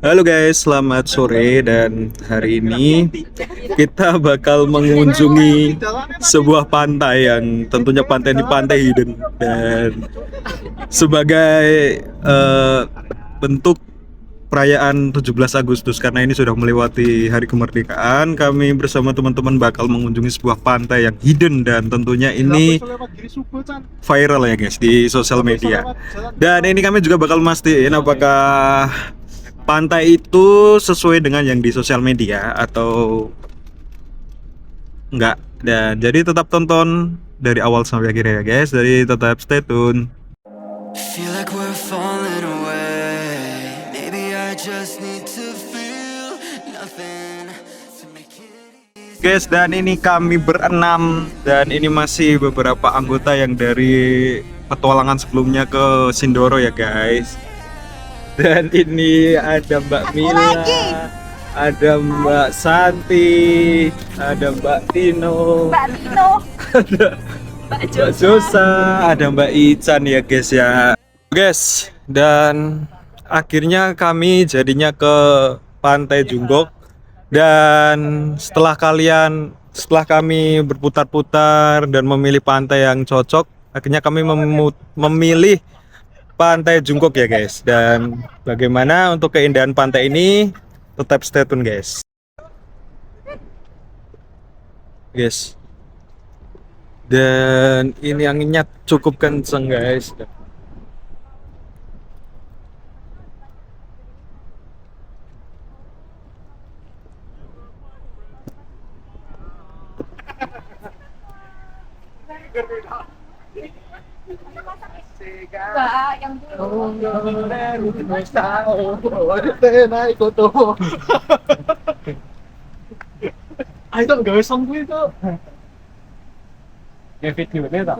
Halo guys, selamat sore dan hari ini kita bakal mengunjungi sebuah pantai yang tentunya pantai ini pantai hidden dan sebagai bentuk perayaan 17 Agustus karena ini sudah melewati hari kemerdekaan, kami bersama teman-teman bakal mengunjungi sebuah pantai yang hidden dan tentunya ini viral ya guys di sosial media. Dan ini kami juga bakal mastiin apakah pantai itu sesuai dengan yang di sosial media atau enggak. Dan jadi tetap tonton dari awal sampai akhir ya guys. Jadi tetap stay tune. Feel like we're falling away. Maybe I just need to feel nothing to make it easy. Guys, dan ini kami berenam dan ini masih beberapa anggota yang dari petualangan sebelumnya ke Sindoro ya guys. Dan ini ada Mbak Mila, ada Mbak Santi, ada Mbak Tino, ada Mbak Josa, ada Mbak Ican ya guys ya. Guys, dan akhirnya kami jadinya ke Pantai Junggok. Dan setelah kami berputar-putar dan memilih pantai yang cocok, akhirnya kami memilih Pantai Jungkok ya guys. Dan bagaimana untuk keindahan pantai ini, tetap stay tune guys. Guys. Dan ini anginnya cukup kenceng guys. Enggak, yang dulu. Ay, itu gak usah gue itu. Ya videonya tak.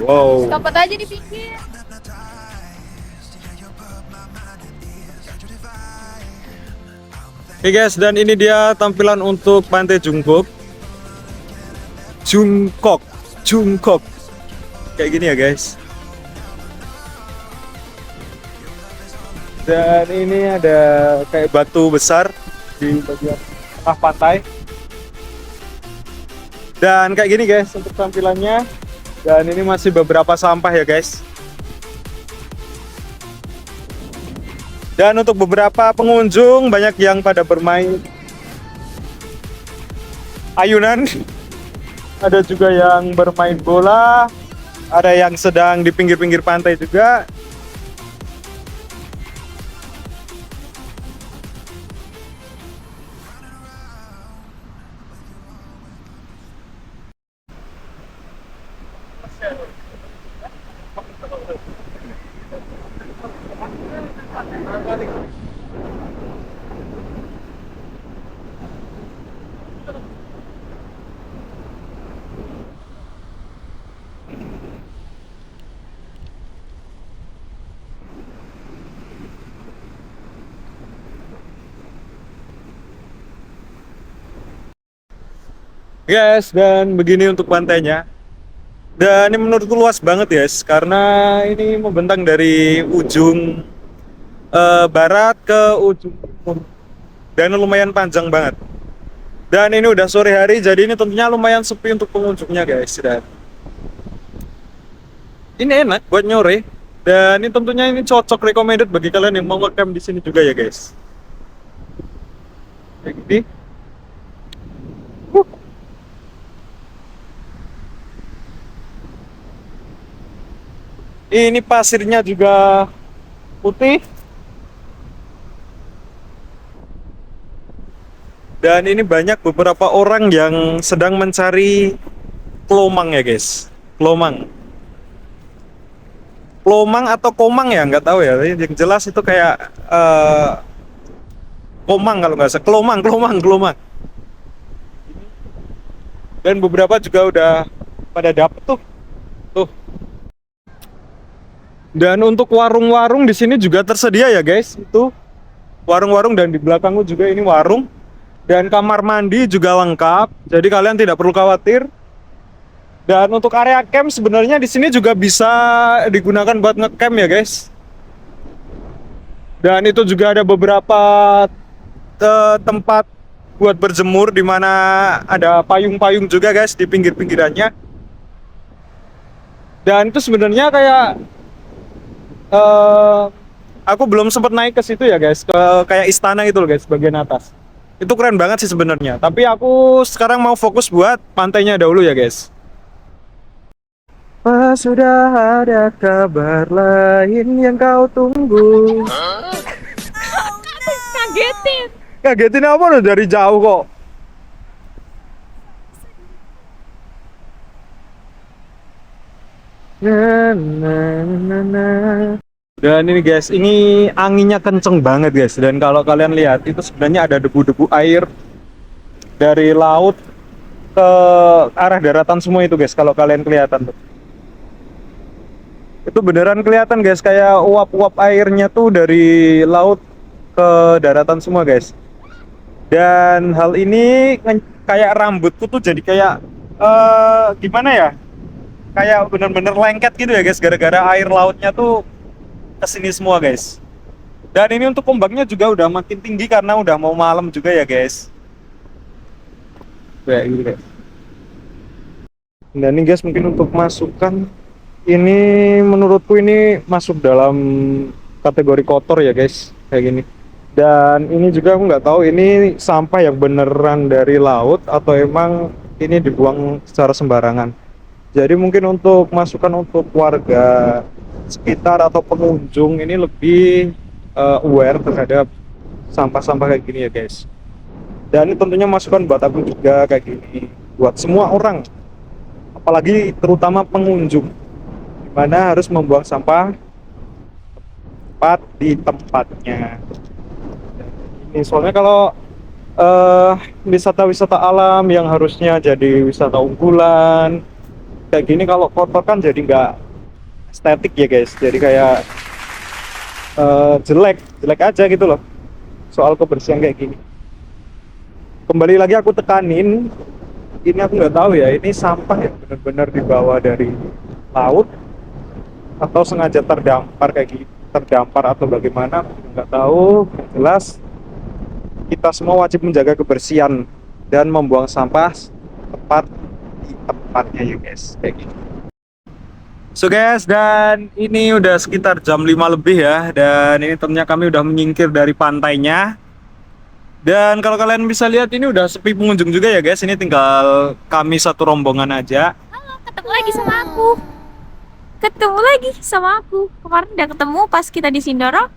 Wow. Copot aja di pinggir. Oke guys, dan ini dia tampilan untuk Pantai Jungkok. Jungkok. Kayak gini ya guys. Dan ini ada kayak batu besar di bagian tengah pantai. Dan kayak gini guys untuk tampilannya. Dan ini masih beberapa sampah ya guys. Dan untuk beberapa pengunjung banyak yang pada bermain ayunan. Ada juga yang bermain bola, ada yang sedang di pinggir-pinggir pantai juga. Guys, dan begini untuk pantainya. Dan ini menurutku luas banget guys, karena ini membentang dari ujung barat ke ujung timur. Dan lumayan panjang banget. Dan ini udah sore hari, jadi ini tentunya lumayan sepi untuk pengunjungnya guys. Dan ini enak buat nyore. Dan ini tentunya ini cocok recommended bagi kalian yang mau ngecamp di sini juga ya guys. Kayak gini. Ini pasirnya juga putih. Dan ini banyak beberapa orang yang sedang mencari kelomang ya guys. Kelomang atau komang ya, nggak tahu ya. Yang jelas itu kayak komang kalau nggak salah. Kelomang. Dan beberapa juga udah pada dapet tuh. Dan untuk warung-warung di sini juga tersedia ya guys. Itu warung-warung dan di belakangku juga ini warung. Dan kamar mandi juga lengkap, jadi kalian tidak perlu khawatir. Dan untuk area camp sebenarnya di sini juga bisa digunakan buat ngecamp ya guys. Dan itu juga ada beberapa tempat buat berjemur di mana ada payung-payung juga guys di pinggir-pinggirannya. Dan itu sebenarnya kayak aku belum sempat naik ke situ ya guys, ke kayak istana gitu loh guys, bagian atas. Itu keren banget sih sebenarnya. Tapi aku sekarang mau fokus buat pantainya dahulu ya guys. Pas sudah ada kabar lain yang kau tunggu. Kagetin. Kagetin apa udah dari jauh kok. Na, na, na, na. Dan ini guys, ini anginnya kenceng banget guys. Dan kalau kalian lihat itu sebenarnya ada debu-debu air dari laut ke arah daratan semua itu guys. Kalau kalian kelihatan tuh, itu beneran kelihatan guys, kayak uap-uap airnya tuh dari laut ke daratan semua guys. Dan hal ini kayak rambutku tuh jadi kayak gimana ya, kayak bener-bener lengket gitu ya guys, gara-gara air lautnya tuh kesini semua guys. Dan ini untuk ombaknya juga udah makin tinggi karena udah mau malam juga ya guys. Kayak gitu guys. Dan ini guys, mungkin untuk masukan ini menurutku ini masuk dalam kategori kotor ya guys, kayak gini. Dan ini juga aku nggak tahu ini sampah yang beneran dari laut atau emang ini dibuang secara sembarangan. Jadi mungkin untuk masukan untuk warga sekitar atau pengunjung ini lebih aware terhadap sampah-sampah kayak gini ya guys. Dan ini tentunya masukan buat aku juga kayak gini, buat semua orang, apalagi terutama pengunjung, dimana harus membuang sampah tepat di tempatnya. Ini soalnya kalau wisata-wisata alam yang harusnya jadi wisata unggulan kayak gini, kalau kotor kan jadi nggak estetik ya guys, jadi kayak jelek aja gitu loh soal kebersihan kayak gini. Kembali lagi aku tekanin, ini aku nggak tahu ya, ini sampah yang benar-benar dibawa dari laut atau sengaja terdampar kayak gini, terdampar atau bagaimana nggak tahu. Yang jelas kita semua wajib menjaga kebersihan dan membuang sampah tepat di tempatnya ya guys, kayak gitu. So guys, dan ini udah sekitar jam 5 lebih ya. Dan ini ternyata kami udah menyingkir dari pantainya. Dan kalau kalian bisa lihat ini udah sepi pengunjung juga ya guys. Ini tinggal kami satu rombongan aja. Halo, ketemu lagi sama aku. Ketemu lagi sama aku. Kemarin udah ketemu pas kita di Sindoro.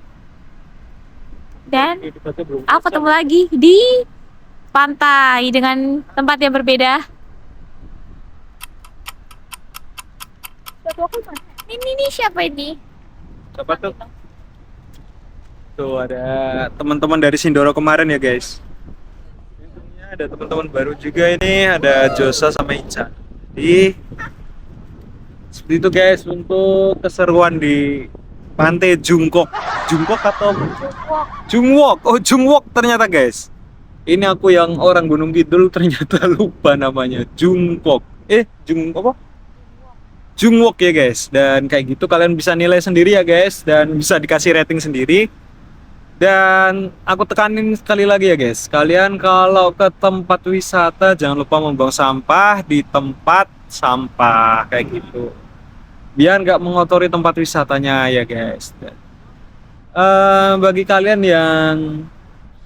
Dan aku ketemu lagi di pantai dengan tempat yang berbeda. Ini siapa ini? Siapa tuh? Tuh ada teman-teman dari Sindoro kemarin ya guys. Ini ada teman-teman baru juga, ini ada Josa sama Ica. Jadi seperti itu guys untuk keseruan di Pantai Jungkok. Jungkok atau Jungwok? Oh Jungwok ternyata guys. Ini aku yang orang Gunung Kidul ternyata lupa namanya. Jungkok. Apa? Jungwok ya guys. Dan kayak gitu kalian bisa nilai sendiri ya guys, dan bisa dikasih rating sendiri. Dan aku tekanin sekali lagi ya guys, kalian kalau ke tempat wisata jangan lupa membuang sampah di tempat sampah kayak gitu, biar nggak mengotori tempat wisatanya ya guys. Dan, bagi kalian yang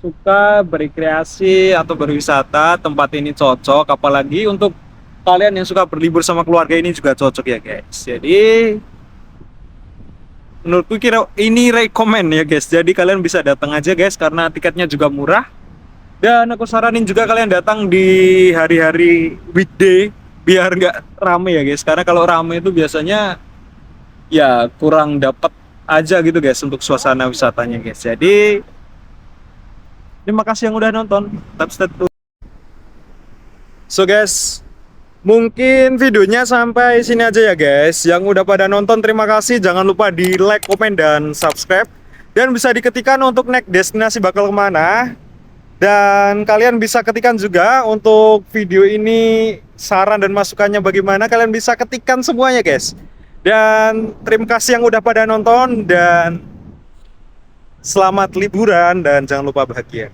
suka berrekreasi atau berwisata, tempat ini cocok. Apalagi untuk kalian yang suka berlibur sama keluarga, ini juga cocok ya guys. Jadi menurutku kira ini rekomen ya guys. Jadi kalian bisa datang aja guys, karena tiketnya juga murah. Dan aku saranin juga kalian datang di hari-hari weekday biar nggak rame ya guys. Karena kalau rame itu biasanya ya kurang dapat aja gitu guys untuk suasana wisatanya guys. Jadi terima kasih yang udah nonton. Tetap stay tune. So guys, mungkin videonya sampai sini aja ya guys. Yang udah pada nonton terima kasih. Jangan lupa di like, komen, dan subscribe. Dan bisa diketikkan untuk next destinasi bakal kemana. Dan kalian bisa ketikkan juga untuk video ini saran dan masukannya bagaimana, kalian bisa ketikkan semuanya guys. Dan terima kasih yang udah pada nonton dan selamat liburan dan jangan lupa bahagia.